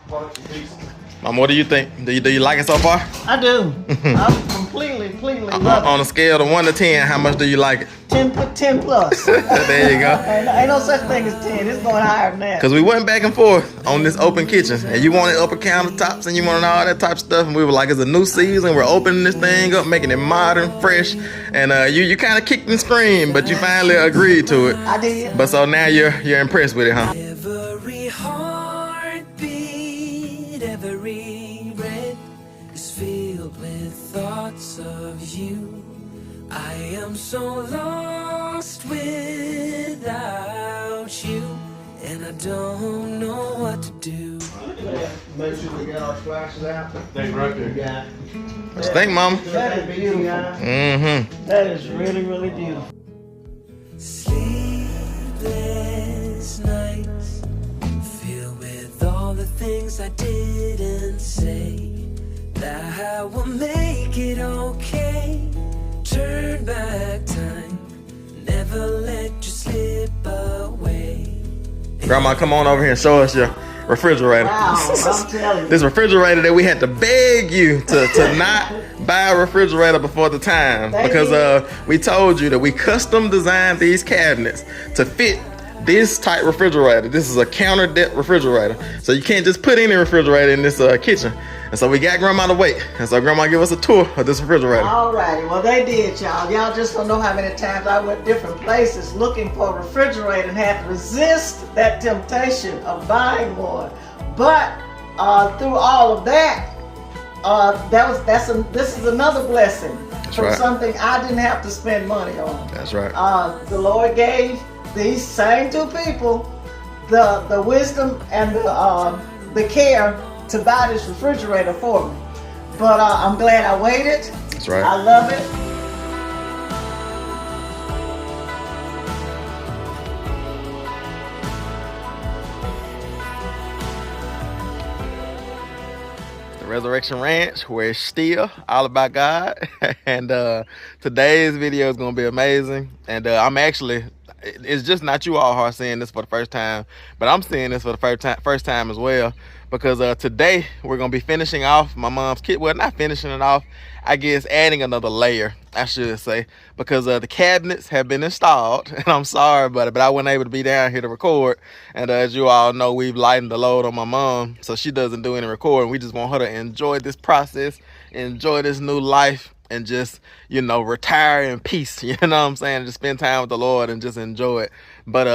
parts and pieces. Mom, what do you think? Do you like it so far? I do. I'm completely love it. On a scale of 1 to 10, how much do you like it? 10 plus. There you go. Ain't no such thing as 10. It's going higher than that. Because we went back and forth on this open kitchen, and you wanted upper countertops, and you wanted all that type of stuff, and we were like, it's a new season, we're opening this thing up, making it modern, fresh, and you kind of kicked and screamed, but you finally agreed to it. I did. But so now you're impressed with it, huh? Every heartbeat, every breath is filled with thoughts of you. I am so lost without you, and I don't know what to do. Make sure we got our splashes out. Thing right there. Yeah. What you think, Mama? That is beautiful. Mm-hmm. That is really beautiful. Sleepless nights, filled with all the things I didn't say, that I will make it okay. Turn back time, never let you slip away. Grandma, come on over here and show us your refrigerator. Wow, I'm telling you. This refrigerator that we had to beg you to not buy a refrigerator before the time, because we told you that we custom designed these cabinets to fit this type refrigerator. This is a Countertop refrigerator, so you can't just put any refrigerator in this kitchen. And so we got Grandma to wait, and so Grandma give us a tour of this refrigerator. Alrighty, well they did, y'all. Y'all just don't know how many times I went different places looking for a refrigerator and had to resist that temptation of buying one. But through all of that, this is another blessing from right. Something I didn't have to spend money on. That's right. The Lord gave these same two people the wisdom and the care to buy this refrigerator for me. But I'm glad I waited. That's right. I love it. The Resurrection Ranch, where it's still all about God. And today's video is going to be amazing. And it's just not you all who are seeing this for the first time, but I'm seeing this for the first time as well, because today we're going to be finishing off my mom's kit. Well, not finishing it off, I guess adding another layer, I should say, because the cabinets have been installed, and I'm sorry, but I wasn't able to be down here to record. And as you all know, we've lightened the load on my mom, so she doesn't do any recording. We just want her to enjoy this process, enjoy this new life, and just, retire in peace, you know what I'm saying? Just spend time with the Lord and just enjoy it. But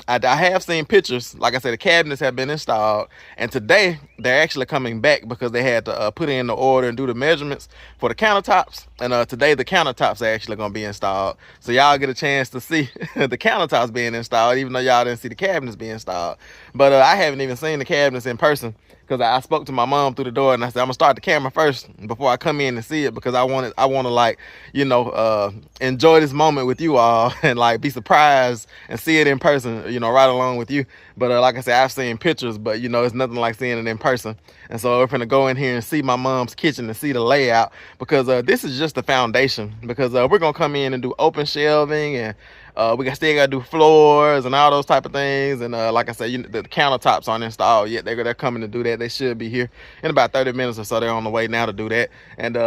I have seen pictures. Like I said, the cabinets have been installed, and today they're actually coming back because they had to put in the order and do the measurements for the countertops. And today the countertops are actually going to be installed, so y'all get a chance to see the countertops being installed, even though y'all didn't see the cabinets being installed. But I haven't even seen the cabinets in person, because I spoke to my mom through the door, and I said, I'm gonna start the camera first before I come in and see it, because I want to enjoy this moment with you all and like be surprised and see it in person, right along with you. But like I said, I've seen pictures, but it's nothing like seeing it in person. And so we're gonna go in here and see my mom's kitchen and see the layout, because this is just the foundation, because we're gonna come in and do open shelving, and we still gotta do floors and all those type of things. And like I said, the countertops aren't installed yet. They're coming to do that. They should be here in about 30 minutes or so. They're on the way now to do that. And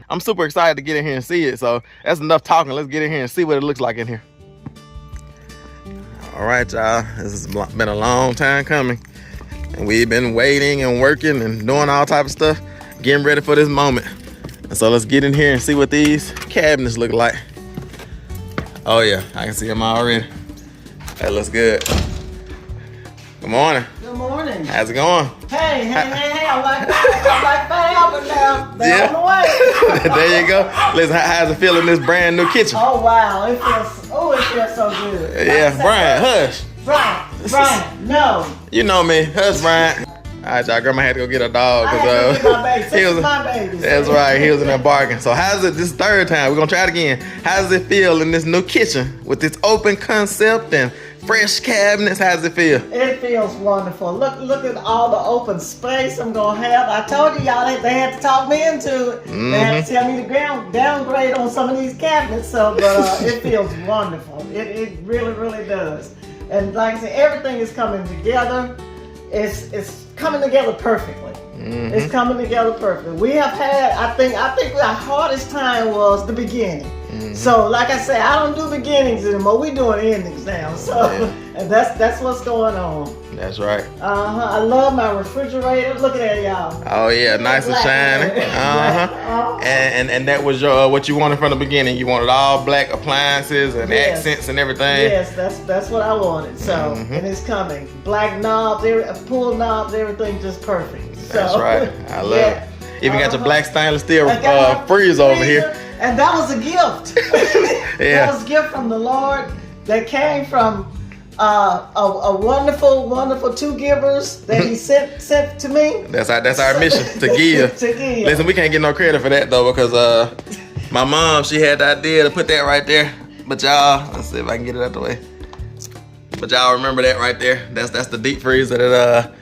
I'm super excited to get in here and see it. So that's enough talking. Let's get in here and see what it looks like in here. All right, y'all. This has been a long time coming, and we've been waiting and working and doing all type of stuff, getting ready for this moment. And so let's get in here and see what these cabinets look like. Oh yeah, I can see them already. That looks good. Good morning. Good morning. How's it going? Hey, I'm like fam, but now they're on the way. There you go. Listen, how's it feeling in this brand new kitchen? Oh wow, it feels so good. Yeah, Brian, hush. Brian, no. You know me, hush, Brian. All right, y'all, Grandma had to go get a dog. I had to get my baby. This is my baby. That's right, he was in there barking. So how's it, this third time, we're gonna try it again. How does it feel in this new kitchen with this open concept and fresh cabinets? How does it feel? It feels wonderful. Look at all the open space I'm gonna have. I told you y'all they had to talk me into it. Mm-hmm. They had to tell me to downgrade on some of these cabinets. So, but it feels wonderful. It really does. And like I said, everything is coming together. It's coming together perfectly. It's coming together perfectly. We have had, I think our hardest time was the beginning. So, like I say, I don't do beginnings anymore. We're doing endings now. So, and that's what's going on. That's right. I love my refrigerator. Look at that, y'all. Oh yeah, nice and shiny. And that was your what you wanted from the beginning. You wanted all black appliances and accents and everything. Yes, that's what I wanted. So, and it's coming. Black knobs, pull knobs, everything just perfect. So, that's right. I love it. Even got your black stainless steel freezer over here. And that was a gift. That was a gift from the Lord that came from a wonderful, wonderful two givers that He sent to me. That's our mission, to give. To give. Listen, we can't get no credit for that though, because my mom, she had the idea to put that right there. But y'all, let's see if I can get it out the way. But y'all remember that right there? That's the deep freezer that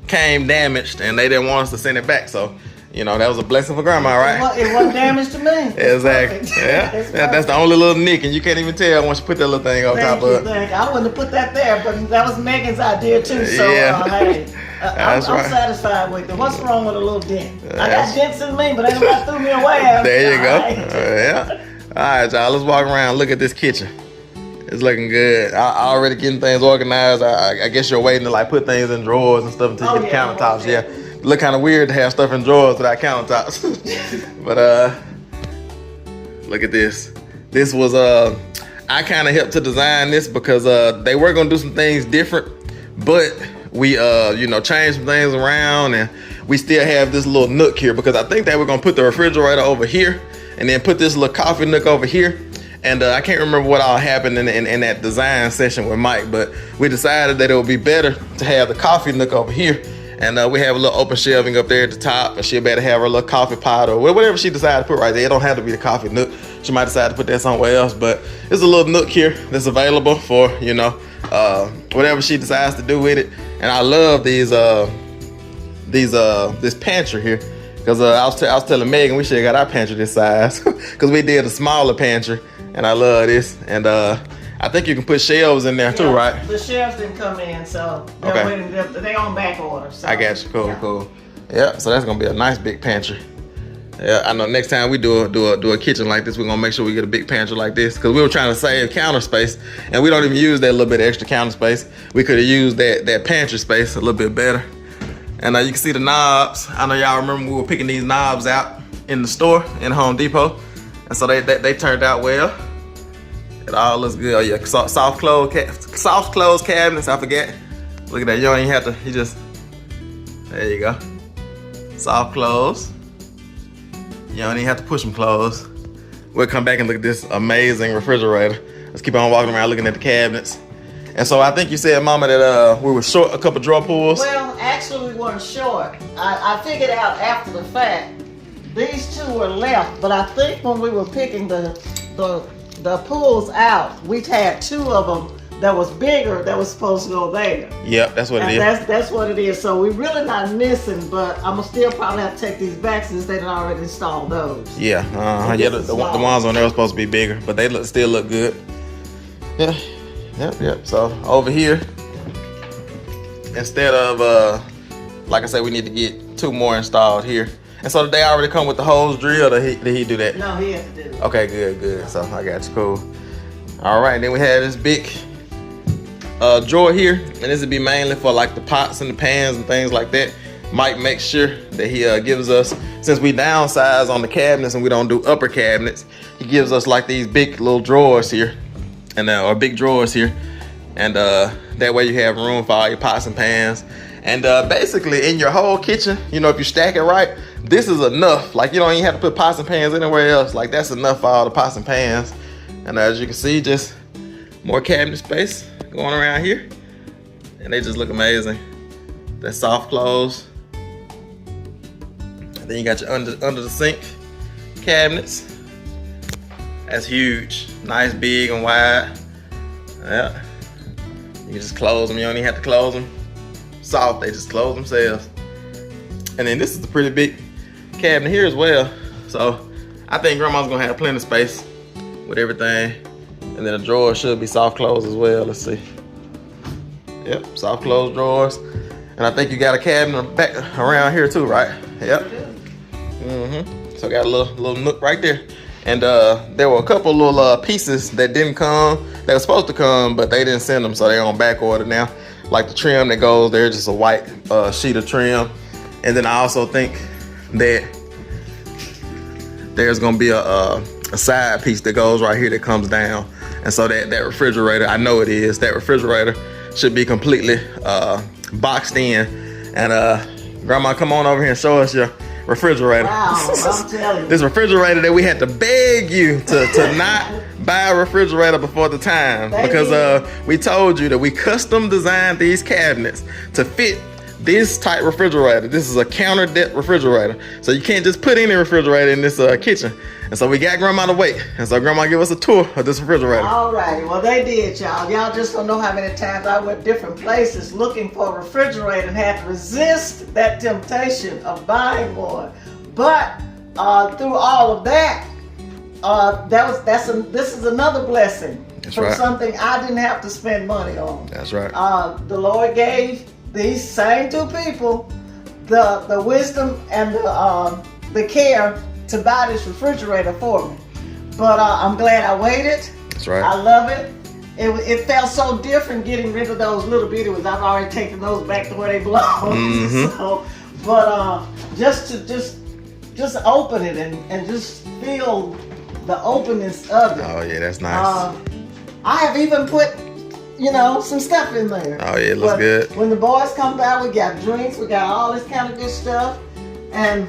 came damaged, and they didn't want us to send it back. So, you know, that was a blessing for grandma, right? It wasn't damaged to me. Exactly. Yeah. That's the only little nick, and you can't even tell once you put that little thing on top of it. I wouldn't have put that there, but that was Megan's idea too. So, hey, I'm satisfied with it. What's wrong with a little dent? I got dents in me, but ain't nobody threw me away. There you go. Yeah. All right, y'all. Let's walk around. Look at this kitchen. It's looking good. I already getting things organized. I guess you're waiting to like put things in drawers and stuff until you get the countertops. Yeah. Look kind of weird to have stuff in drawers without countertops. But look at this. This was I kind of helped to design this because they were gonna do some things different, but we changed some things around, and we still have this little nook here because I think they were gonna put the refrigerator over here and then put this little coffee nook over here. And I can't remember what all happened in that design session with Mike, but we decided that it would be better to have the coffee nook over here. And we have a little open shelving up there at the top, and she'll better have her little coffee pot or whatever she decided to put right there. It don't have to be the coffee nook. She might decide to put that somewhere else, but there's a little nook here that's available for, whatever she decides to do with it. And I love this pantry here, because I was telling Megan we should have got our pantry this size, because we did a smaller pantry, and I love this. And I think you can put shelves in there too, right? The shelves didn't come in, so they're waiting. They on back order. So. I got you. Cool. Yeah, so that's gonna be a nice big pantry. Yeah, I know next time we do a kitchen like this, we're gonna make sure we get a big pantry like this, because we were trying to save counter space, and we don't even use that little bit of extra counter space. We could have used that pantry space a little bit better. And you can see the knobs. I know y'all remember we were picking these knobs out in the store in Home Depot, and so they turned out well. It all looks good. Oh yeah, soft close cabinets. I forget. Look at that. You don't even have to. You just. There you go. Soft close. You don't even have to push them closed. We'll come back and look at this amazing refrigerator. Let's keep on walking around looking at the cabinets. And so I think you said, Mama, that we were short a couple drawer pulls. Well, actually we weren't short. I figured out after the fact. These two were left, but I think when we were picking the pulls out, we had two of them that was bigger that was supposed to go there. Yep, that's what it is. That's what it is. So we're really not missing, but I'm gonna still probably have to take these back since they done already installed those. Yeah, the ones on there were supposed to be bigger, but they still look good. Yeah, yep. So over here, instead of like I said, we need to get two more installed here. And so did they already come with the hose drill, or did he do that? No, he had to do it. Okay, good. So I got you, cool. All right, then we have this big drawer here, and this would be mainly for like the pots and the pans and things like that. Mike makes sure that he gives us, since we downsize on the cabinets and we don't do upper cabinets, he gives us like these big little drawers here, and or big drawers here, and that way you have room for all your pots and pans. And basically in your whole kitchen, if you stack it right, this is enough. Like, you don't even have to put pots and pans anywhere else. Like, that's enough for all the pots and pans. And as you can see, just more cabinet space going around here, and they just look amazing. That soft close. And then you got your under the sink cabinets. That's huge, nice, big, and wide. Yeah, you can just close them. You don't even have to close them soft. They just close themselves. And then this is a pretty big cabinet here as well. So I think Grandma's gonna have plenty of space with everything. And then the drawers should be soft close as well. Let's see. Yep, soft close drawers. And I think you got a cabinet back around here too, right? Yep. So got a little nook right there. And there were a couple little pieces that didn't come. They were supposed to come, but they didn't send them, so they're on back order now. Like the trim that goes there, just a white sheet of trim. And then I also think that there's gonna be a side piece that goes right here that comes down. And so that refrigerator, I know it is, that refrigerator should be completely boxed in. And Grandma, come on over here and show us your refrigerator. Wow, I'm telling you. This refrigerator that we had to beg you to not buy a refrigerator before the time, because we told you that we custom designed these cabinets to fit this type refrigerator. This is a Countertop refrigerator, so you can't just put any refrigerator in this kitchen. And so we got Grandma to wait, and so Grandma give us a tour of this refrigerator. All righty, well they did, y'all. Y'all just don't know how many times I went different places looking for a refrigerator and had to resist that temptation of buying one. But through all of that, this is another blessing. That's from right. Something I didn't have to spend money on. That's right. The Lord gave these same two people the wisdom and the care to buy this refrigerator for me. But I'm glad I waited. That's right. I love it. It felt so different getting rid of those little bitty ones. I've already taken those back to where they belong. So, but just open it and just feel the openness of it. Oh yeah, that's nice. I have even put, some stuff in there. Oh yeah, it looks good. When the boys come by, we got drinks, we got all this kind of good stuff. And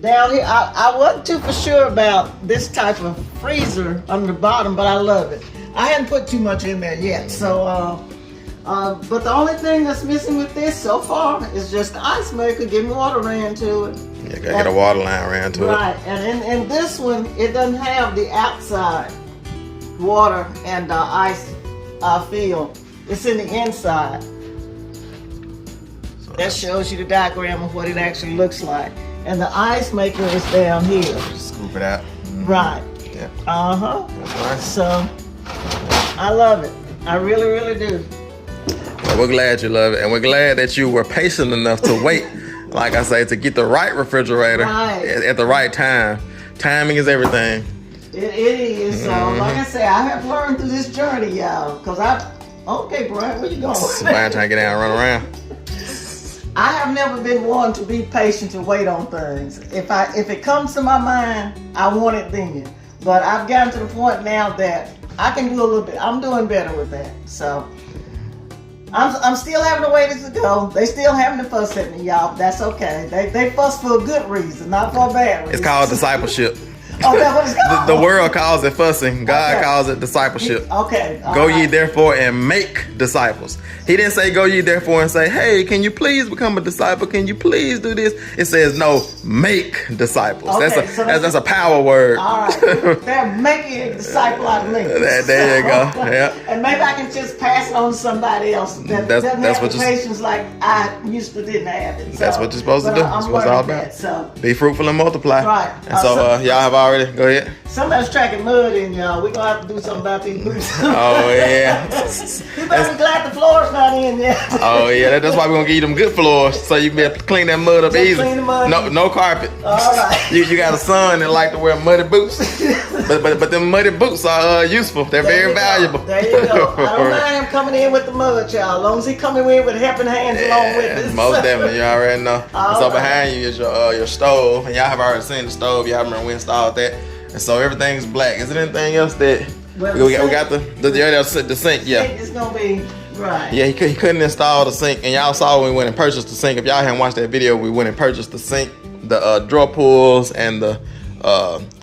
down here, I wasn't too for sure about this type of freezer on the bottom, but I love it. I hadn't put too much in there yet, so, but the only thing that's missing with this so far is just the ice maker, getting water ran to it. Yeah, gotta get a water line ran to it. Right, and in this one, it doesn't have the outside water and ice feel. It's in the inside. That shows you the diagram of what it actually looks like. And the ice maker is down here. Scoop it out. Right. Yeah. That's nice. So, I love it. I really, really do. Well, we're glad you love it, and we're glad that you were patient enough to wait, like I say, to get the right refrigerator at the right time. Timing is everything. It is. So, like I say, I have learned through this journey, y'all. Okay, Brian, where you going? Brian trying to get down and run around. I have never been one to be patient to wait on things. If it comes to my mind, I want it then. But I've gotten to the point now that I can do a little bit. I'm doing better with that. So I'm still having the ways to go. They still having to fuss at me, y'all. That's okay. They fuss for a good reason, not for a bad reason. It's called discipleship. Oh, that's what it's called? The world calls it fussing. God calls it discipleship. Okay. Go ye therefore and make disciples. He didn't say go ye therefore and say, hey, can you please become a disciple? Can you please do this? It says no, make disciples. Okay, that's a power word. All right. They're making a disciple out of me. There you go. Yeah. And maybe I can just pass it on to somebody else that doesn't have the patience like I used to didn't have it. So, that's what you're supposed to do. That's what it's all about. So. Be fruitful and multiply. Right. And so y'all have already, go ahead. Somebody's tracking mud in, y'all. We're going to have to do something about these boots. Oh, yeah. You better be glad the floor's not in yet. Oh, yeah. That's why we're going to give you them good floors so you can be able to clean that mud up easy. Clean the mud. No carpet. All right. You got a son that like to wear muddy boots. but them muddy boots are useful. They're very valuable. There you go. I don't mind him coming in with the mud, y'all. As long as he coming in with helping hands along with us. Most definitely. You already know. All behind you is your stove. And y'all have already seen the stove. Y'all remember we installed that. And so everything's black. Is there anything else that we got the sink? Yeah. The sink is gonna be right. Yeah, he couldn't install the sink, and y'all saw when we went and purchased the sink. If y'all haven't watched that video, we went and purchased the sink, the drawer pulls, and the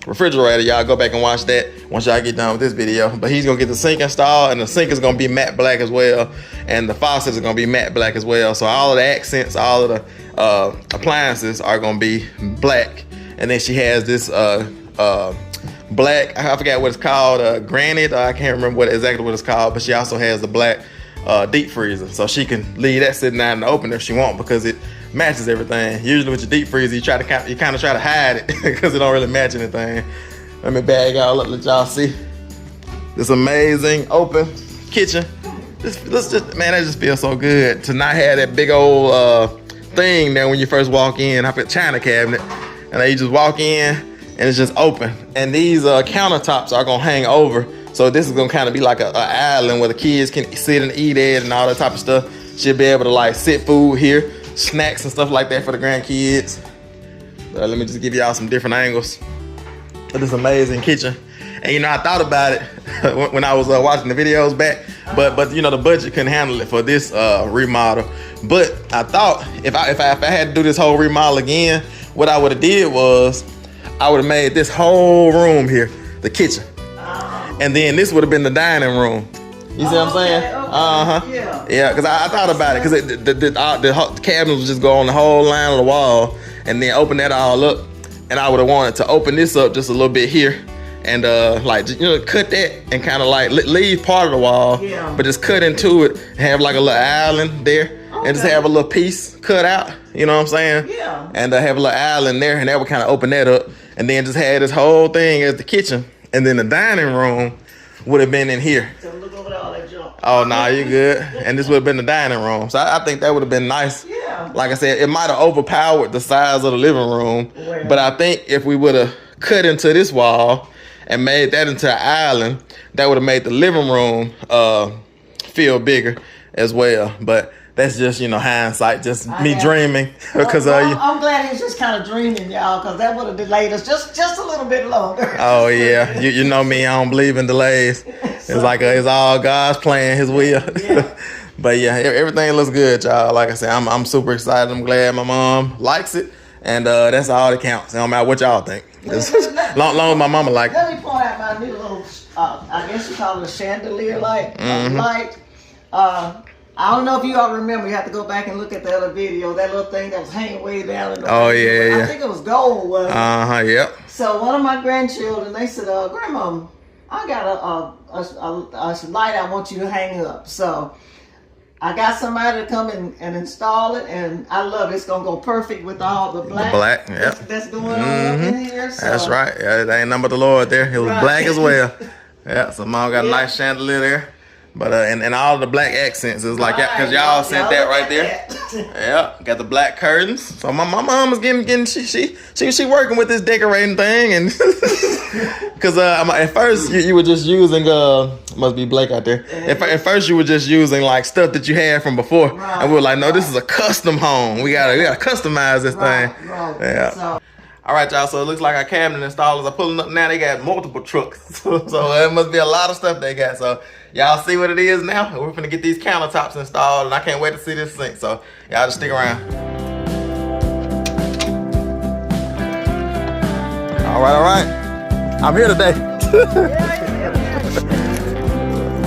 refrigerator. Y'all go back and watch that once y'all get done with this video. But he's gonna get the sink installed, and the sink is gonna be matte black as well, and the faucets are gonna be matte black as well. So all of the accents, all of the appliances are gonna be black. And then she has this black, I forgot what it's called, granite, I can't remember exactly what it's called, but she also has the black deep freezer, so she can leave that sitting out in the open if she wants, because it matches everything. Usually with your deep freezer, you kind of try to hide it because it don't really match anything. Let me bag y'all up, let y'all see this amazing open kitchen man, that just feels so good to not have that big old thing there when you first walk in. I put China cabinet, and then you just walk in and it's just open. And these countertops are gonna hang over, so this is gonna kind of be like a island where the kids can sit and eat at and all that type of stuff. Should be able to like sit food here, snacks and stuff like that for the grandkids. Let me just give y'all some different angles of this amazing kitchen. And you know, I thought about it when I was watching the videos back, but you know, the budget couldn't handle it for this remodel. But I thought if I had to do this whole remodel again, what I would have did was I would have made this whole room here the kitchen, and then this would have been the dining room. You see what I'm saying? Okay. Yeah, because I thought about it, because the cabinets would just go on the whole line of the wall, and then open that all up. And I would have wanted to open this up just a little bit here, and like, you know, cut that and kind of like leave part of the wall, but just cut into it and have like a little island there, and just have a little piece cut out. You know what I'm saying? Yeah. And have a little island there, and that would kind of open that up, and then just have this whole thing as the kitchen, and then the dining room would have been in here. So look over there, all that junk. Oh, nah, you good. And this would have been the dining room. So I think that would have been nice. Yeah. Like I said, it might have overpowered the size of the living room. Well. But I think if we would have cut into this wall and made that into an island, that would have made the living room feel bigger as well. But that's just, you know, hindsight, just me dreaming. Because I'm glad he's just kind of dreaming, y'all, because that would have delayed us just a little bit longer. Oh yeah, you know me, I don't believe in delays. It's like it's all God's plan, His will. Yeah. But yeah, everything looks good, y'all. Like I said, I'm super excited. I'm glad my mom likes it, and that's all that counts. No matter what y'all think, as long as my mama like it. Let me point out my new little, I guess you call it a chandelier light. I don't know if you all remember. You have to go back and look at the other video. That little thing that was hanging way down in the yeah. I think it was gold, wasn't it? Yep. So one of my grandchildren, they said, Grandma, I got a light I want you to hang up. So I got somebody to come and install it, and I love it. It's gonna go perfect with all the black. Yep. That's going on up in here. So. That's right. Yeah, it ain't nothing but the Lord there. It was black as well. Yeah, so mom got a nice chandelier there. But and all the black accents is like that, because y'all sent that right there. Yeah, got the black curtains. So my mom was getting she working with this decorating thing, and because at first you were just using must be Blake out there. At first you were just using like stuff that you had from before, and we were like, no, this is a custom home. We gotta customize this thing. Right. Yeah. So. All right, y'all, so it looks like our cabinet installers are pulling up now. They got multiple trucks. so it must be a lot of stuff they got. So y'all see what it is now? We're gonna get these countertops installed, and I can't wait to see this sink. So y'all just stick around. All right. I'm here today.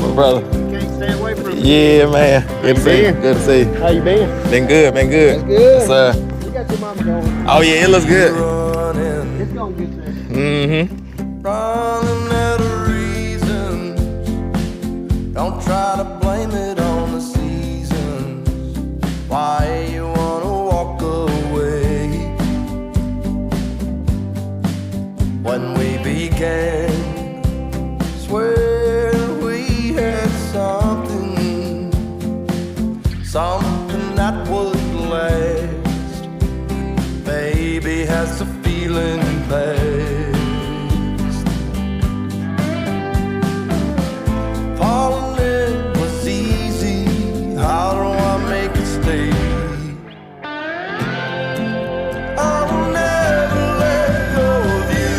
My brother. Can't stay away from me. Yeah, man. Good to see you. Good to see you. How you been? Been good. That's good. Yes, sir. You got your mama going. Oh, yeah, it looks good. It's gonna get there. Mm-hmm. Running out of reasons. Don't try to blame it on the seasons. Why you wanna walk away? When we began, swear we had something that would last. Baby, has the feeling passed? Falling in was easy. How do I make it stay? I will never let go of you.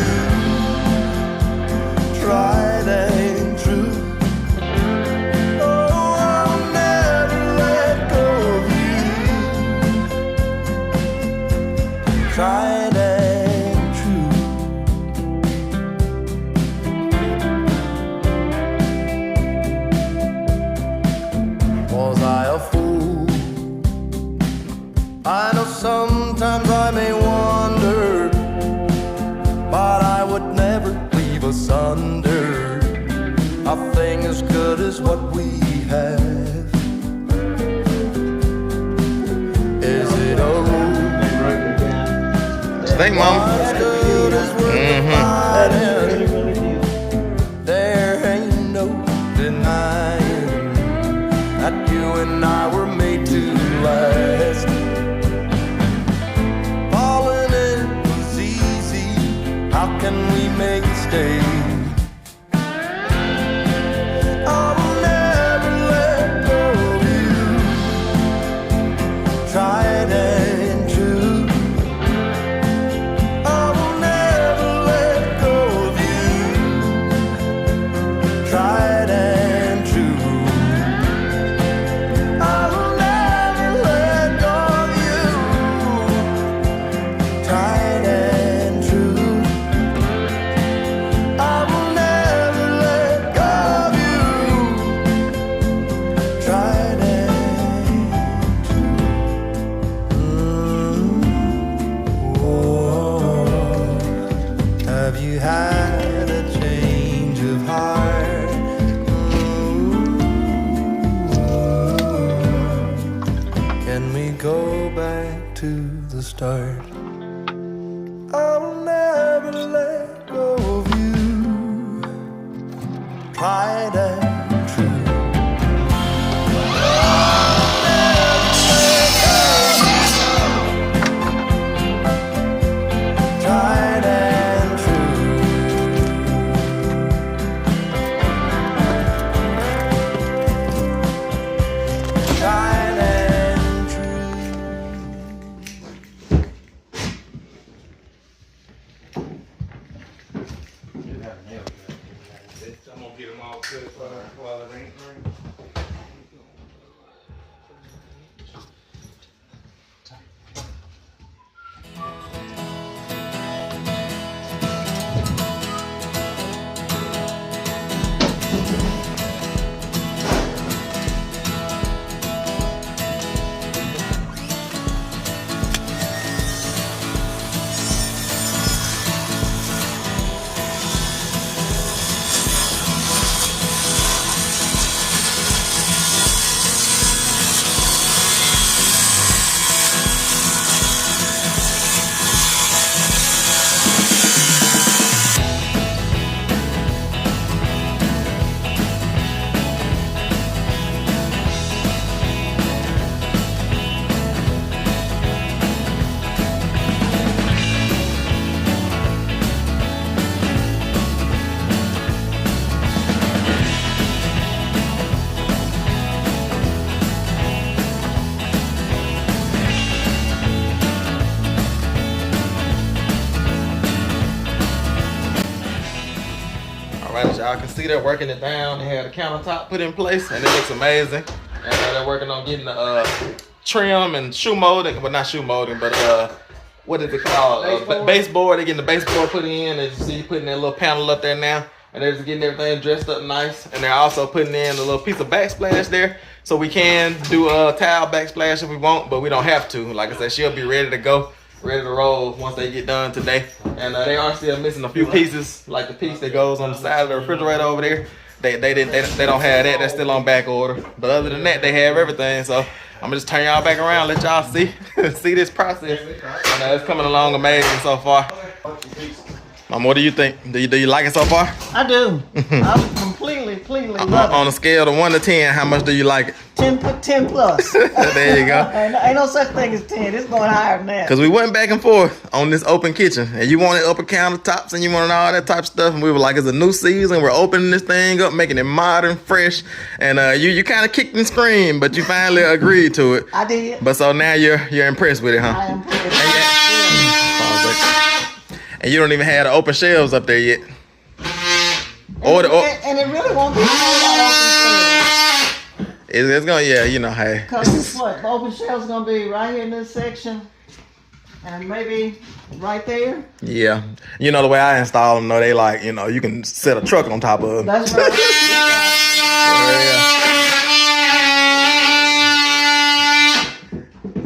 Tried and true. Oh, I'll never let go of you. Tried and true. Was I a fool? I know sometimes I may wonder, but I would never leave asunder a thing as good as what we have. Is it over? Thank mom. As good as we're providing. There ain't no denying make it stay. I'll never let go of you. Tried and true. I will never let go of you. Tried and true. I will never let go of you. Tried and true. I will never let go of you. Tried and true. Whoa. Have you had a change of heart? Can we go back to the start? I will never let go of you. Tried and true. Tried and true. Tried and true. I'm gonna get them all good for the rain. As y'all can see, they're working it down. They had a countertop put in place, and it looks amazing. And they're working on getting the trim and shoe molding. Well, not shoe molding, but what is it called? Baseboard. They're getting the baseboard put in. As you see, putting that little panel up there now. And they're just getting everything dressed up nice. And they're also putting in a little piece of backsplash there. So we can do a tile backsplash if we want, but we don't have to. Like I said, she'll be ready to go, ready to roll once they get done today. And they are still missing a few pieces, like the piece that goes on the side of the refrigerator over there. They don't have that. That's still on back order. But other than that, they have everything. So I'm gonna just turn y'all back around, let y'all see see this process. And it's coming along amazing so far. Mom, what do you think? Do you like it so far? I do. I'm completely love it. On a scale of 1 to 10, how much do you like it? 10 plus. There you go. Ain't no such thing as 10. It's going higher than that. Because we went back and forth on this open kitchen. And you wanted upper countertops and you wanted all that type of stuff. And we were like, it's a new season. We're opening this thing up, making it modern, fresh. And you kind of kicked and screamed, but you finally agreed to it. I did. But so now you're impressed with it, huh? I am pretty And you don't even have the open shelves up there yet. and it really won't be a whole lot open shelves. It's gonna, yeah, you know, hey. Because what? The open shelves gonna be right here in this section, and maybe right there. Yeah, you know the way I install them, though, they like, you know, you can set a truck on top of them. That's right. Yeah.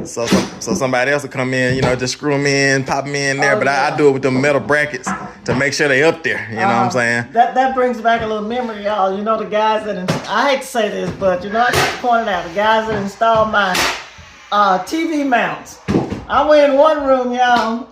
So somebody else will come in, you know, just screw them in, pop them in there. But I do it with the metal brackets to make sure they up there. You know what I'm saying? That brings back a little memory, y'all. You know the guys that, I hate to say this, but you know, I just pointed out, the guys that installed my TV mounts. I went in one room, y'all,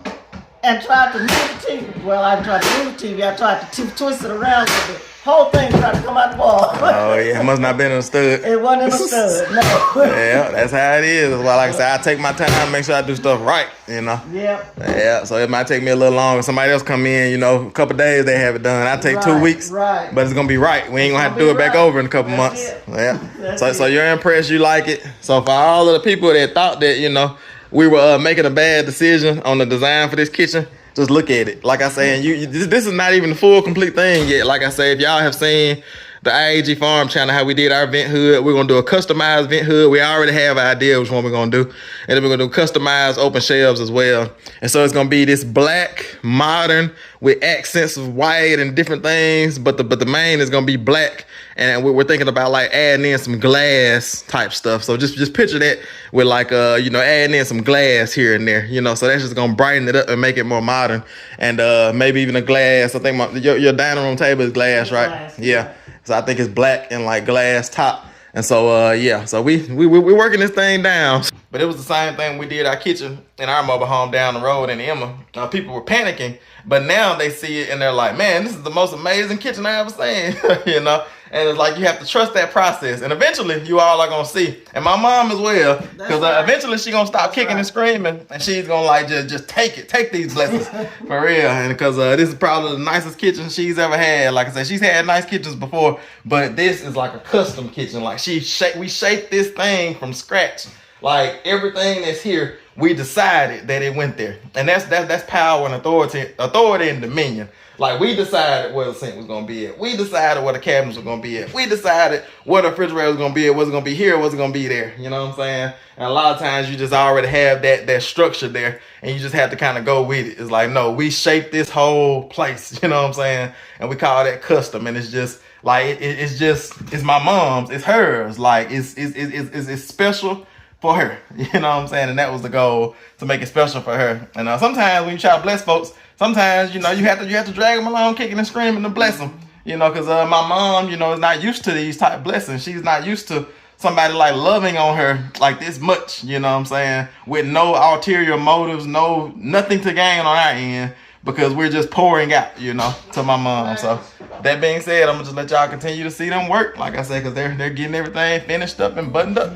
and tried to move the TV. Well, I tried to move the TV. I tried to twist it around a little bit. Whole thing tried to come out the wall. Oh yeah, it must not been understood. It wasn't understood. No. Yeah, that's how it is. That's why, like I said, I take my time, make sure I do stuff right. You know. Yep. Yeah. So it might take me a little longer. Somebody else come in, you know, a couple days they have it done. I take 2 weeks. Right. But it's gonna be right. We ain't gonna have to do it back over in a couple months. Yeah. So you're impressed. You like it. So for all of the people that thought that, you know, we were making a bad decision on the design for this kitchen, just look at it. Like I say, and this is not even the full complete thing yet. Like I say, if y'all have seen the IAG Farm channel, how we did our vent hood, we're gonna do a customized vent hood. We already have an idea which one we're gonna do. And then we're gonna do customized open shelves as well. And so it's gonna be this black, modern, with accents of white and different things, but the main is gonna be black. And we're thinking about like adding in some glass type stuff. So just picture that with like you know, adding in some glass here and there, you know. So that's just gonna brighten it up and make it more modern. And maybe even a glass. I think your dining room table is glass, right? Glass. Yeah. So I think it's black and like glass top. And so yeah, so we're working this thing down. But it was the same thing we did our kitchen in our mobile home down the road in Emma. People were panicking, but now they see it and they're like, man, this is the most amazing kitchen I ever seen. You know. And it's like you have to trust that process. And eventually you all are going to see. And my mom as well. Because eventually she's going to stop kicking and screaming. And she's going to like just take it. Take these blessings. For real. And because this is probably the nicest kitchen she's ever had. Like I said, she's had nice kitchens before. But this is like a custom kitchen. Like we shaped this thing from scratch. Like everything that's here, we decided that it went there. And that's power and authority and dominion. Like we decided where the sink was gonna be at. We decided where the cabinets were gonna be at. We decided where the refrigerator was gonna be at. Was it gonna be here or was it gonna be there? You know what I'm saying? And a lot of times you just already have that structure there and you just have to kind of go with it. It's like, no, we shaped this whole place, you know what I'm saying? And we call that custom. And it's just like it's my mom's, it's hers. Like it's special for her. You know what I'm saying? And that was the goal, to make it special for her. And sometimes when you try to bless folks, sometimes, you know, you have to drag them along kicking and screaming to bless them, you know, because my mom, you know, is not used to these type of blessings. She's not used to somebody like loving on her like this much, you know what I'm saying, with no ulterior motives, nothing to gain on our end, because we're just pouring out, you know, to my mom. So that being said, I'm gonna just let y'all continue to see them work, like I said, because they're getting everything finished up and buttoned up.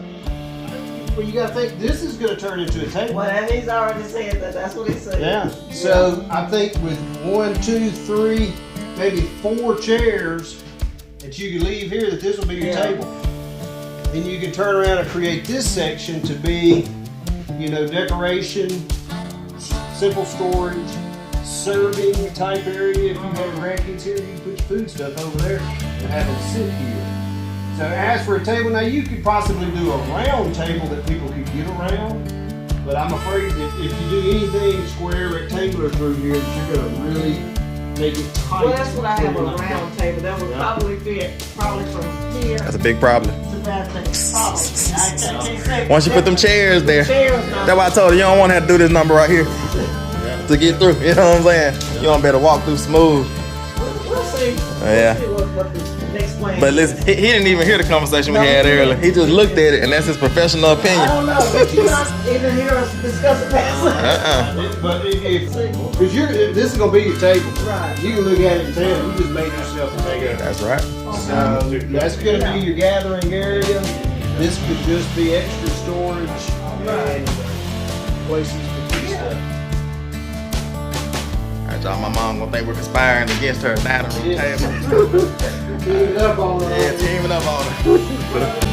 Well, you gotta think this is gonna turn into a table. Well, and he's already said that. That's what he said. Yeah. So I think with 1, 2, 3, maybe 4 chairs that you can leave here, that this will be your table. Then you can turn around and create this section to be, you know, decoration, simple storage, serving type area. If you have grandkids here, you can put your food stuff over there and have it sit here. So as for a table, now you could possibly do a round table that people could get around, but I'm afraid that if you do anything square, rectangular through here, that you're gonna really make it tight. Well, that's what I have, a round table. That would probably fit from here That's a big problem. to that thing. Probably. I can't say. Once you put them chairs there, that's why I told you don't want to have to do this number right here to get through. You know what I'm saying? You don't better walk through smooth. We'll see. Yeah. We'll see what the next plan. But listen, he didn't even hear the conversation we had earlier. He just looked at it, and that's his professional opinion. I don't know, but you not even hear us discuss it past. But because this is gonna be your table, Right. you can look at it and tell you just made yourself a table. That's right. So that's gonna be your gathering area. This could just be extra storage and places to put stuff. All right, y'all. My mom gonna think we're conspiring against her dining room table. Teaming up on it. Yeah, teaming up on her.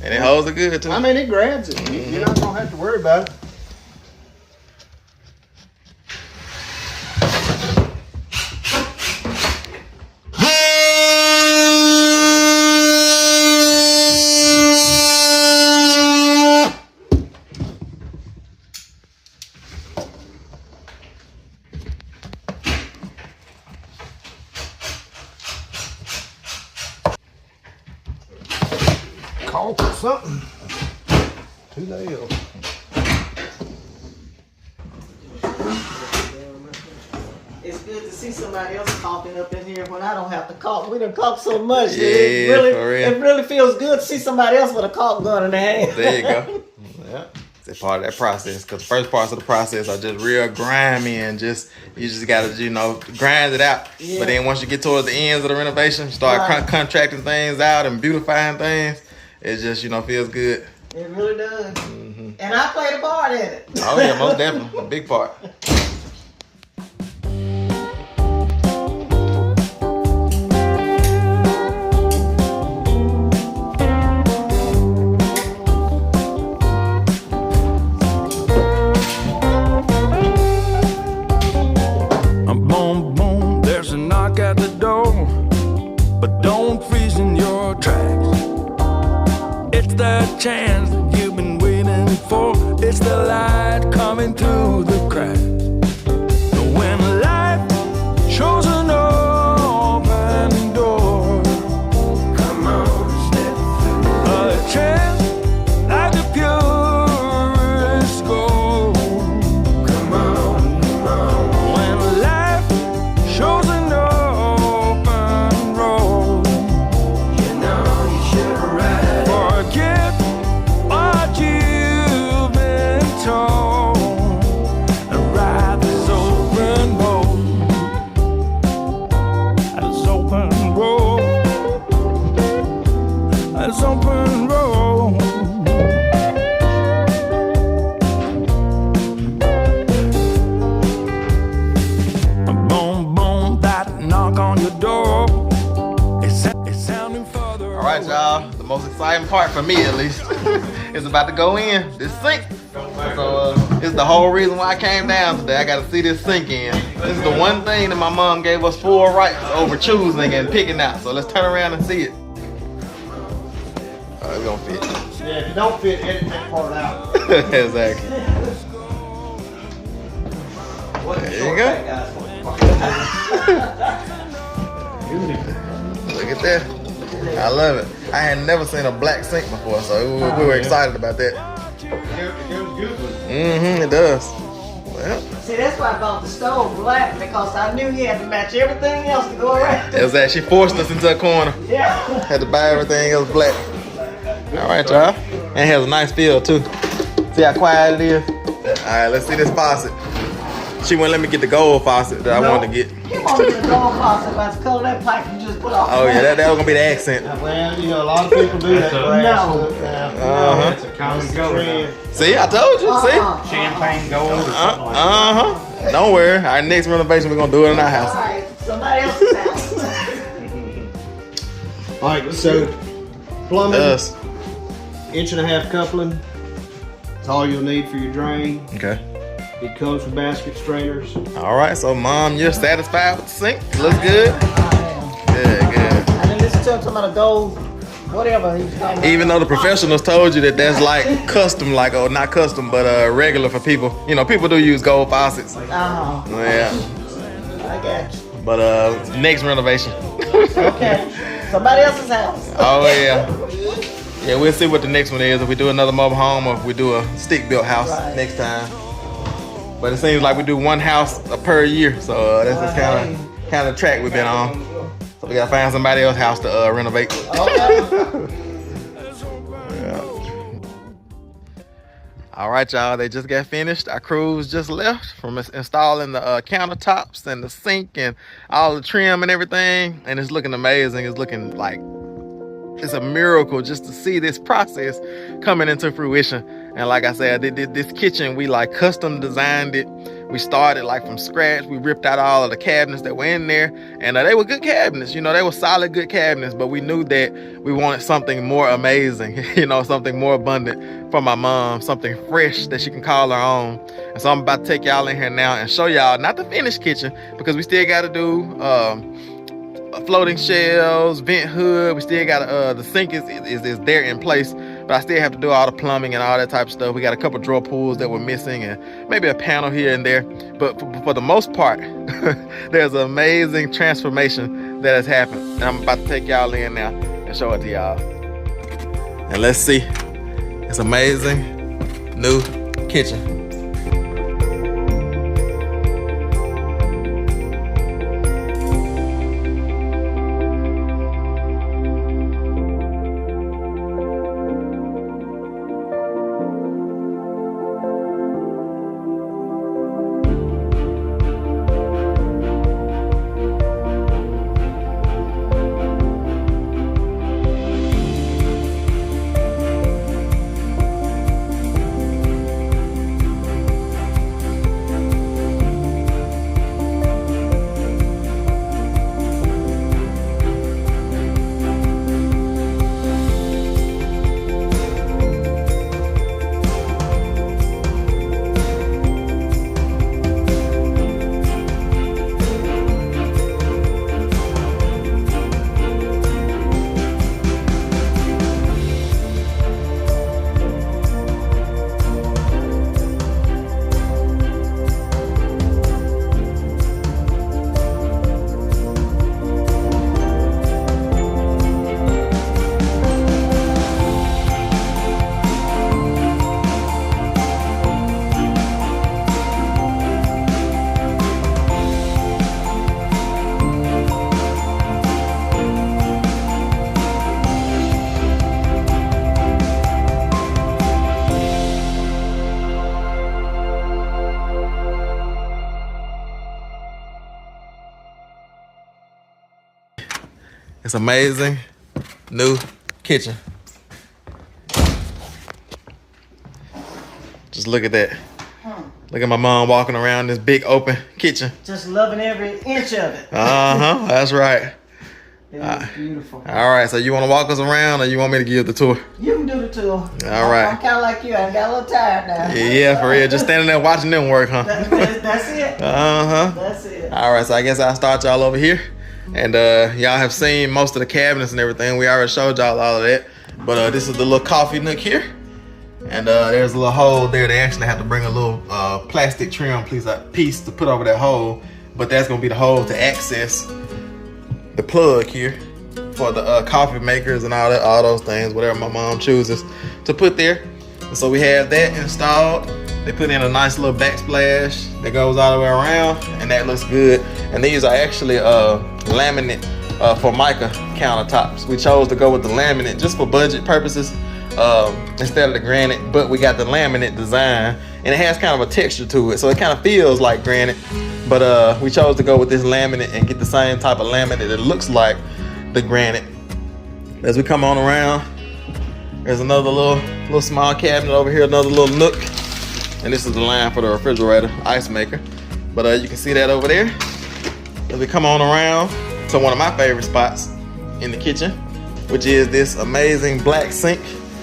And it holds it good too. I mean, it grabs it. You're not gonna have to worry about it. Caulk or something. Too nails. It's good to see somebody else caulking up in here when I don't have to caulk. We done caulk so much. Yeah, for real. It really feels good to see somebody else with a caulk gun in their hand. There you go. Yeah. It's part of that process, because the first parts of the process are just real grimy and you just gotta, grind it out. Yeah. But then once you get towards the ends of the renovation, start contracting things out and beautifying things, it just, feels good. It really does. Mm-hmm. And I played a part in it. Oh yeah, most definitely. A big part. Boom, boom, there's a knock at the door, but don't freeze in your tracks. It's that chance that you've been waiting for. It's the light coming through the cracks. When life shows an open door, come on, step through. A chance like the purest gold. Come on, come on. When life shows an open road, you should ride. Forget what you've been told and ride this open road. This open road. This open road. Boom, boom, that knock on your door. It's sounding further. All right, y'all. The most exciting part for me, at least, is about to go in. This sink. So it's the whole reason why I came down today. I got to see this sink in. This is the one thing that my mom gave us full rights over choosing and picking out. So let's turn around and see it. Oh, it's gonna fit. Yeah, if it don't fit, edit that part out. Exactly. There you go. Look at that. I love it. I had never seen a black sink before, so we were excited about that. It does. Well, See, that's why I bought the stove black, because I knew he had to match everything else to go around. it was that she forced us into a corner. Yeah. Had to buy everything else black. All right, y'all. And it has a nice feel too. See how quiet it is? All right, let's see this faucet. She wouldn't let me get the gold faucet that I wanted to get. He wanted to get the gold faucet, but it's color that pipe you just put off. Oh yeah, that was gonna be the accent. Well, a lot of people do that. No. That's a common trend. See, I told you. See? Champagne gold or something like that. Don't worry. Our next renovation, we're gonna do it in our All house. right, somebody else's house. All right, so plumbing, Us. 1.5-inch coupling. That's all you'll need for your drain. Okay. It comes with basket strainers. All right. So, Mom, you're satisfied with the sink? Looks good. Good. I didn't listen to him talking about a gold, whatever he was talking about. Even though the professionals told you that that's like custom, or not custom, but regular for people. People do use gold faucets. Oh, Yeah. I got you. But next renovation. Okay, somebody else's house. Oh yeah. Yeah, we'll see what the next one is. If we do another mobile home or if we do a stick-built house next time. But it seems like we do one house per year, so that's just kind of track we've been on. So we gotta find somebody else's house to renovate. Okay. All right, y'all. They just got finished. Our crews just left from installing the countertops and the sink and all the trim and everything, and it's looking amazing. It's looking like it's a miracle just to see this process coming into fruition. And like I said, this kitchen, we like custom designed it. We started like from scratch. We ripped out all of the cabinets that were in there, and they were good cabinets, you know, they were solid, good cabinets, but we knew that we wanted something more amazing, you know, something more abundant for my mom, something fresh that she can call her own. And so I'm about to take y'all in here now and show y'all, not the finished kitchen, because we still got to do floating shelves, vent hood. We still got the sink is there in place, but I still have to do all the plumbing and all that type of stuff. We got a couple drawer pulls that were missing and maybe a panel here and there. But for the most part, there's an amazing transformation that has happened. And I'm about to take y'all in now and show it to y'all. And let's see. It's amazing new kitchen. It's amazing new kitchen. Just look at that. Look at my mom walking around this big open kitchen. Just loving every inch of it. That's right. It's beautiful. All right, so you want to walk us around or you want me to give the tour? You can do the tour. All right. I'm kind of like you. I got a little tired now. Yeah, for real. Just standing there watching them work, huh? That's it. That's it. All right, so I guess I'll start y'all over here. And y'all have seen most of the cabinets and everything. We already showed y'all all of that. But this is the little coffee nook here. And there's a little hole there. They actually have to bring a little plastic trim piece to put over that hole. But that's gonna be the hole to access the plug here for the coffee makers and all that, all those things, whatever my mom chooses to put there. And so we have that installed. They put in a nice little backsplash that goes all the way around, and that looks good. And these are actually laminate Formica countertops. We chose to go with the laminate just for budget purposes instead of the granite, but we got the laminate design, and it has kind of a texture to it, so it kind of feels like granite. But we chose to go with this laminate and get the same type of laminate that looks like the granite. As we come on around, there's another little small cabinet over here, another little nook. And this is the line for the refrigerator, ice maker. But you can see that over there. As we come on around to one of my favorite spots in the kitchen, which is this amazing black sink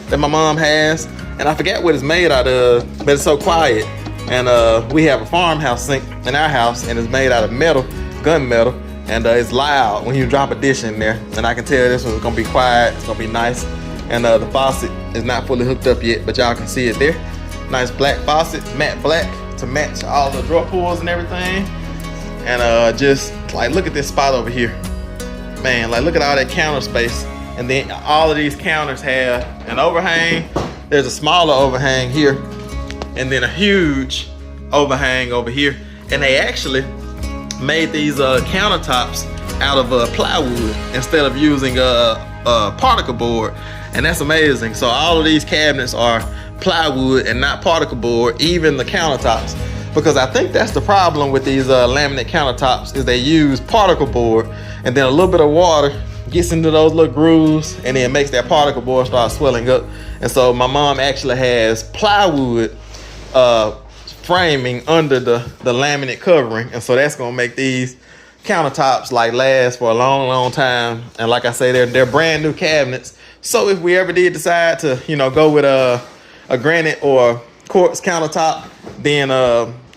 that my mom has. And I forget what it's made out of, but it's so quiet. And we have a farmhouse sink in our house, and it's made out of metal, gunmetal, and it's loud when you drop a dish in there. And I can tell this one's gonna be quiet, it's gonna be nice. And the faucet is not fully hooked up yet, but y'all can see it there. Nice black faucet, matte black, to match all the drawer pulls and everything. And just like, look at this spot over here. Man, like look at all that counter space. And then all of these counters have an overhang. There's a smaller overhang here, and then a huge overhang over here. And they actually made these countertops out of plywood instead of using particle board. And that's amazing. So all of these cabinets are plywood and not particle board, even the countertops, because I think that's the problem with these laminate countertops, is they use particle board, and then a little bit of water gets into those little grooves and then makes that particle board start swelling up. And so my mom actually has plywood framing under the laminate covering, and so that's gonna make these countertops like last for a long time. And like I say, they're brand new cabinets. So if we ever did decide to, you know, go with a granite or quartz countertop, then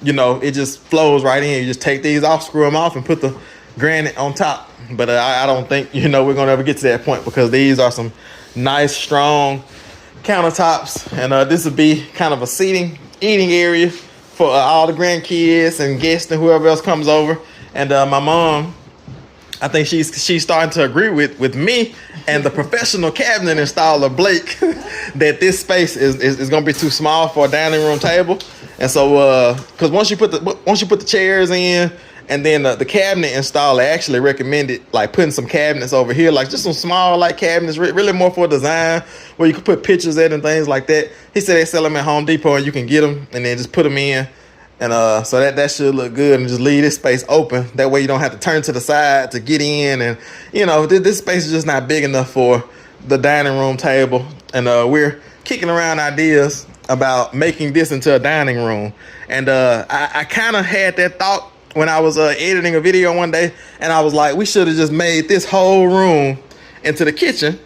you know, it just flows right in. You just take these off, screw them off, and put the granite on top. But I don't think, you know, we're gonna ever get to that point, because these are some nice strong countertops. And this would be kind of a eating area for all the grandkids and guests and whoever else comes over. And my mom, I think she's starting to agree with me and the professional cabinet installer Blake that this space is gonna be too small for a dining room table. And so because once you put the chairs in, and then the cabinet installer actually recommended like putting some cabinets over here, like just some small like cabinets, really more for design, where you can put pictures in and things like that. He said they sell them at Home Depot, and you can get them and then just put them in. And so that should look good, and just leave this space open. That way you don't have to turn to the side to get in. And you know, this space is just not big enough for the dining room table. And we're kicking around ideas about making this into a dining room. And I kind of had that thought when I was editing a video one day, and I was like, we should have just made this whole room into the kitchen,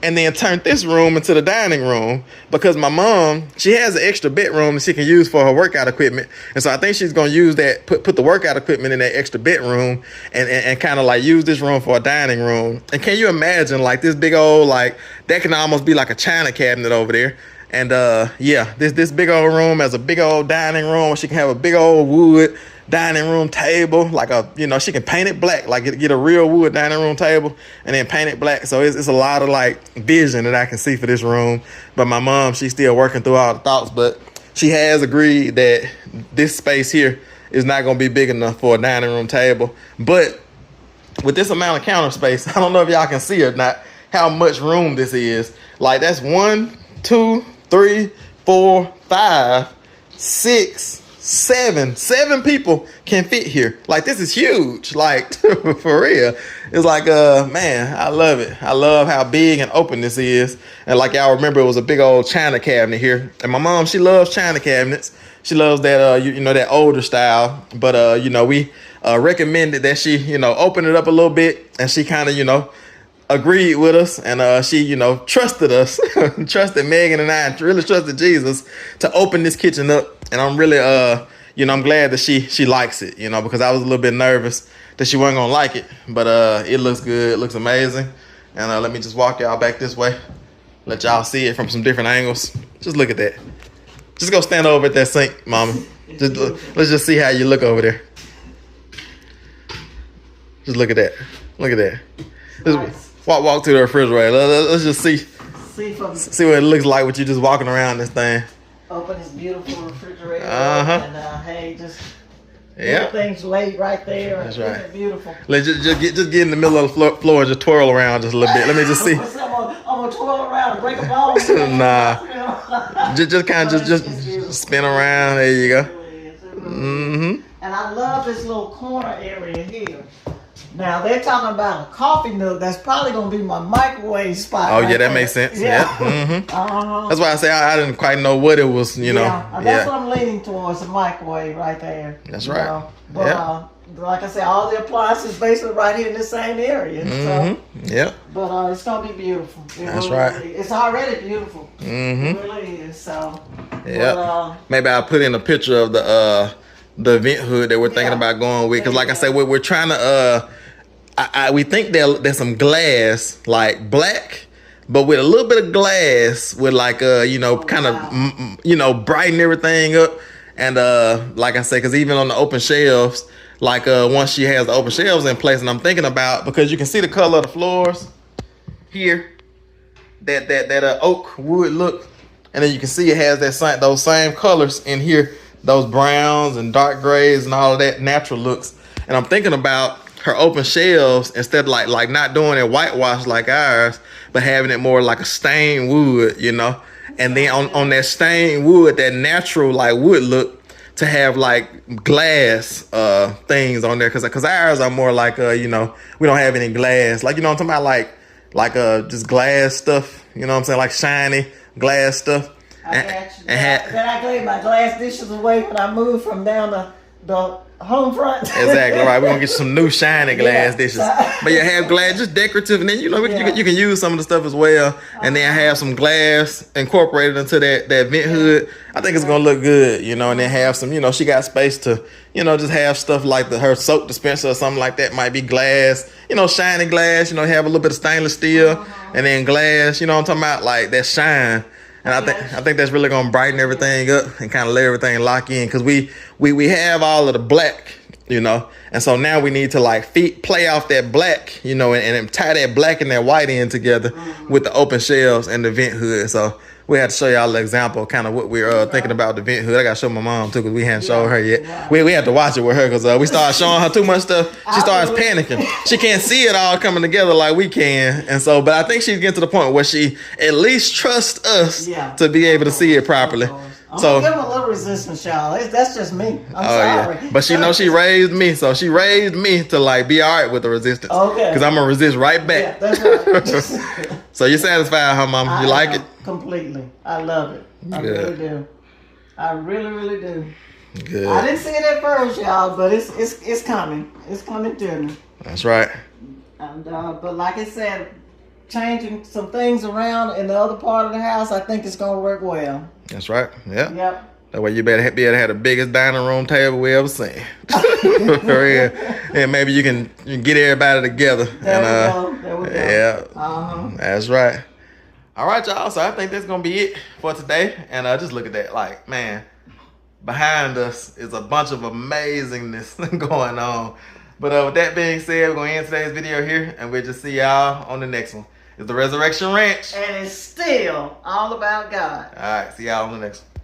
and then turned this room into the dining room, because my mom, she has an extra bedroom that she can use for her workout equipment. And so I think she's going to use that, put the workout equipment in that extra bedroom, and kind of like use this room for a dining room. And can you imagine like this big old, like that can almost be like a china cabinet over there. And yeah, this big old room has a big old dining room where she can have a big old wood dining room table, like a, you know, she can paint it black, like get a real wood dining room table and then paint it black. So it's a lot of like vision that I can see for this room. But my mom, she's still working through all the thoughts, but she has agreed that this space here is not going to be big enough for a dining room table. But with this amount of counter space, I don't know if y'all can see or not how much room this is. Like that's 1, 2, 3, 4, 5, 6, 7 people can fit here. Like this is huge, like for real. It's like man, I love it. I love how big and open this is. And like y'all remember, it was a big old china cabinet here, and my mom, she loves china cabinets. She loves that you know, that older style. But you know, we recommended that she, you know, open it up a little bit, and she kind of, you know, agreed with us. And she, you know, trusted us, trusted Megan and I, really trusted Jesus to open this kitchen up. And I'm really you know, I'm glad that she likes it, you know, because I was a little bit nervous that she wasn't gonna like it. But it looks good, it looks amazing. And let me just walk y'all back this way, let y'all see it from some different angles. Just look at that. Just go stand over at that sink, mama. Let's just see how you look over there. Just look at that. Look at that. Just walk to the refrigerator. Let's just see what it looks like with you just walking around this thing. Open this beautiful refrigerator. And hey, just things laid right there. That's right. Isn't it beautiful? Let's just get in the middle of the floor and just twirl around just a little bit. Let me just see. I'm gonna twirl around and break a bone. Nah. just kind of just spin around. There you go. And I love this little corner area here. Now they're talking about a coffee nook. That's probably gonna be my microwave spot. Oh yeah, that makes sense. Yeah. That's why I say I didn't quite know what it was. You know. That's what I'm leaning towards, the microwave right there. That's right. But like I said, all the appliances basically right here in the same area. So, but it's gonna be beautiful. That's right. It's already beautiful. It really is. So. Yeah. Maybe I'll put in a picture of the event hood that we're thinking about going with, because like I said, we're trying to we think there's some glass, like black, but with a little bit of glass, with like you know, kind of you know, brighten everything up. And like I said, because even on the open shelves, like once she has the open shelves in place, and I'm thinking about, because you can see the color of the floors here, that oak wood look, and then you can see it has those same colors in here, those browns and dark grays and all of that natural looks. And I'm thinking about her open shelves, instead of like not doing it whitewash like ours, but having it more like a stained wood, you know. And then on that stained wood, that natural like wood look, to have like glass things on there, because ours are more like you know, we don't have any glass, like, you know what I'm talking about, like just glass stuff, you know what I'm saying, like shiny glass stuff. I got you. Then I gave my glass dishes away when I moved from down the home front. Exactly right. We're gonna get some new shiny glass dishes. But you have glass, just decorative, and then you can use some of the stuff as well. And then have some glass incorporated into that vent hood. I think it's gonna look good, and then have some, she got space to, just have stuff like her soap dispenser or something like that might be glass, shiny glass, have a little bit of stainless steel and then glass, what I'm talking about, like that shine. And I think that's really gonna brighten everything up and kind of let everything lock in, because we have all of the black, and so now we need to like play off that black, and tie that black and that white in together with the open shelves and the vent hood. So we had to show y'all the example, kind of what we're thinking about the vent hood. I got to show my mom too, because we hadn't showed her yet. We had to watch it with her, because we started showing her too much stuff. She starts panicking. She can't see it all coming together like we can. And so, but I think she's getting to the point where she at least trusts us to be able to see it properly. I'm gonna give him a little resistance, y'all. That's just me. I'm sorry. Yeah. But she knows she raised me, so she raised me to like be all right with the resistance. Okay. Because I'm gonna resist right back. Yeah, that's right. So you're satisfied, huh, Mama? You like it? Completely. I love it. I really do. I really, really do. Good. I didn't see it at first, y'all, but it's coming. It's coming to me. That's right. And but like I said, changing some things around in the other part of the house, I think it's gonna work well. That's right. Yeah. Yep. That way you better be able to have the biggest dining room table we ever seen. For real. And maybe you can get everybody together. There we go. Yeah. That's right. All right, y'all. So I think that's gonna be it for today. And just look at that. Like, man, behind us is a bunch of amazingness going on. But with that being said, we're gonna end today's video here, and we'll just see y'all on the next one. It's the Resurrection Ranch. And it's still all about God. All right, see y'all on the next one.